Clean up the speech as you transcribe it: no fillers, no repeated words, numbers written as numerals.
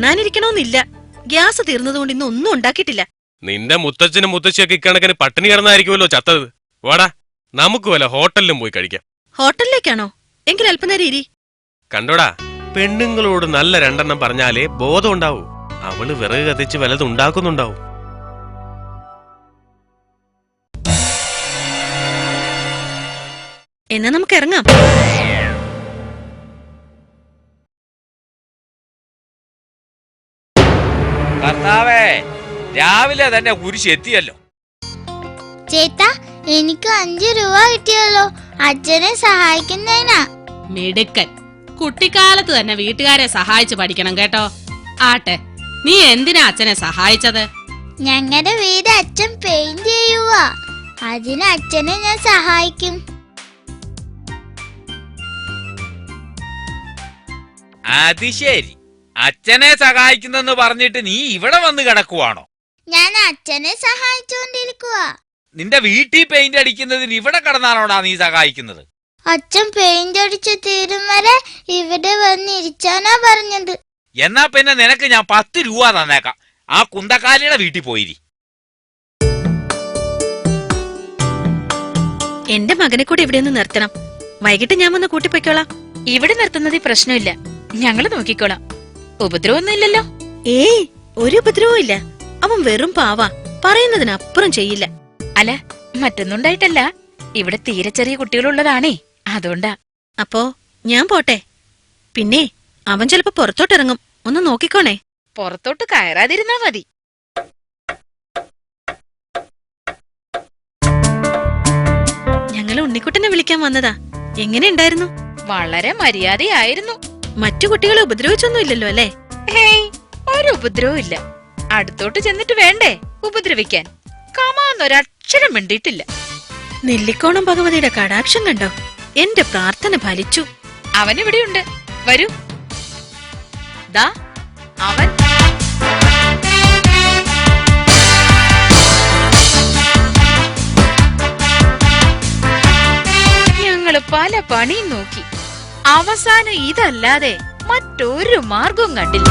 ഉണ്ണാനിരിക്കണോന്നില്ല. Gas തീർന്നതുകൊണ്ട് ഇന്ന് ഒന്നും ഉണ്ടാക്കിയിട്ടില്ല. നിന്റെ മുത്തച്ഛനും മുത്തച്ഛിയൊക്കെ ഇക്കണക്കിന് പട്ടിണി കിടന്നായിരിക്കുമല്ലോ ചത്തത്. വാടാ, നമുക്ക് വല്ല ഹോട്ടലിലും പോയി കഴിക്കാം. ഹോട്ടലിലേക്കാണോ? എങ്കിൽ അല്പനേരം ഇരി. കണ്ടോടാ, പെണ്ണുങ്ങളോട് നല്ല രണ്ടെണ്ണം പറഞ്ഞാലേ ബോധം ഉണ്ടാവൂ. അവള് വിറക് കത്തിച്ച് വല്ലതും ഉണ്ടാക്കുന്നുണ്ടാവും. എന്നാ നമുക്ക് ഇറങ്ങാം. കർത്താവേ, രാവിലെ തന്നെ കുരിശ് എത്തിയല്ലോ. ചേട്ടാ, എനിക്ക് 5 രൂപ കിട്ടിയല്ലോ. അച്ഛനെ സഹായിക്കുന്നതിനാ. മിടുക്കൻ. കുട്ടിക്കാലത്ത് തന്നെ വീട്ടുകാരെ സഹായിച്ചു പഠിക്കണം കേട്ടോ. ആട്ടെ, നീ എന്തിനാ അച്ഛനെ സഹായിച്ചത്? ഞങ്ങളുടെ വീട് അച്ഛൻ പെയിന്റ് ചെയ്യുവാ. അതിന് അച്ഛനെ ഞാൻ സഹായിക്കും. അത് ശരി, അച്ഛനെ സഹായിക്കുന്നെന്ന് പറഞ്ഞിട്ട് നീ ഇവിടെ വന്ന് കിടക്കുവാണോ? ഞാൻ അച്ഛനെ സഹായിച്ചുകൊണ്ടിരിക്കുവാ. നിന്റെ വീട്ടിൽ പെയിന്റ് അടിക്കുന്നതിന് ഇവിടെ കിടന്നാണോടാ നീ സഹായിക്കുന്നത്? അച്ഛൻ പെയിന്റ് അടിച്ച് തീരും വരെ ഇവിടെ വന്നിരിച്ചാനാ പറഞ്ഞത്. എന്നാ പിന്നെ നിനക്ക് ഞാൻ 10 രൂപ തന്നേക്കാം. ആ കുന്തക്കാലിയുടെ വീട്ടിൽ പോയിരി. എന്റെ മകനെ കൂടെ ഇവിടെ ഒന്ന് നിർത്തണം. വൈകിട്ട് ഞാൻ വന്ന് കൂട്ടിപ്പൊയ്ക്കോളാം. ഇവിടെ നിർത്തുന്നതിൽ പ്രശ്നമില്ല, ഞങ്ങള് നോക്കിക്കോളാം. ഉപദ്രവമൊന്നും ഇല്ലല്ലോ? ഏയ്, ഒരു ഉപദ്രവവും ഇല്ല. അവൻ വെറും പാവാ, പറയുന്നതിനപ്പുറം ചെയ്യില്ല. അല്ല, മറ്റൊന്നുണ്ടായിട്ടല്ല. ഇവിടെ തീരെ ചെറിയ കുട്ടികളുള്ളതാണേ, അതുകൊണ്ടാ. അപ്പോ ഞാൻ പോട്ടെ. പിന്നെ അവൻ ചിലപ്പോ പുറത്തോട്ടിറങ്ങും, ഒന്ന് നോക്കിക്കോണേ. പുറത്തോട്ട് കയറാതിരുന്നാ മതി. ഞങ്ങൾ ഉണ്ണിക്കുട്ടനെ വിളിക്കാൻ വന്നതാ. എങ്ങനെ ഉണ്ടായിരുന്നു? വളരെ മര്യാദയായിരുന്നു. മറ്റു കുട്ടികളെ ഉപദ്രവിച്ചൊന്നും ഇല്ലല്ലോ അല്ലേ? ഹേയ്, ഒരു ഉപദ്രവവും ഇല്ല. അടുത്തോട്ട് ചെന്നിട്ട് വേണ്ടേ ഉപദ്രവിക്കാൻ? കമാന്നൊരക്ഷരം മിണ്ടിയിട്ടില്ല. നെല്ലിക്കോണം ഭഗവതിയുടെ കടാക്ഷം കണ്ടോ? എന്റെ പ്രാർത്ഥന ഫലിച്ചു. അവനിവിടെയുണ്ട്, വരൂ. ദാ അവൻ. ഞങ്ങള് പല പണിയും നോക്കി, അവസാനം ഇതല്ലാതെ മറ്റൊരു മാർഗവും കണ്ടില്ല.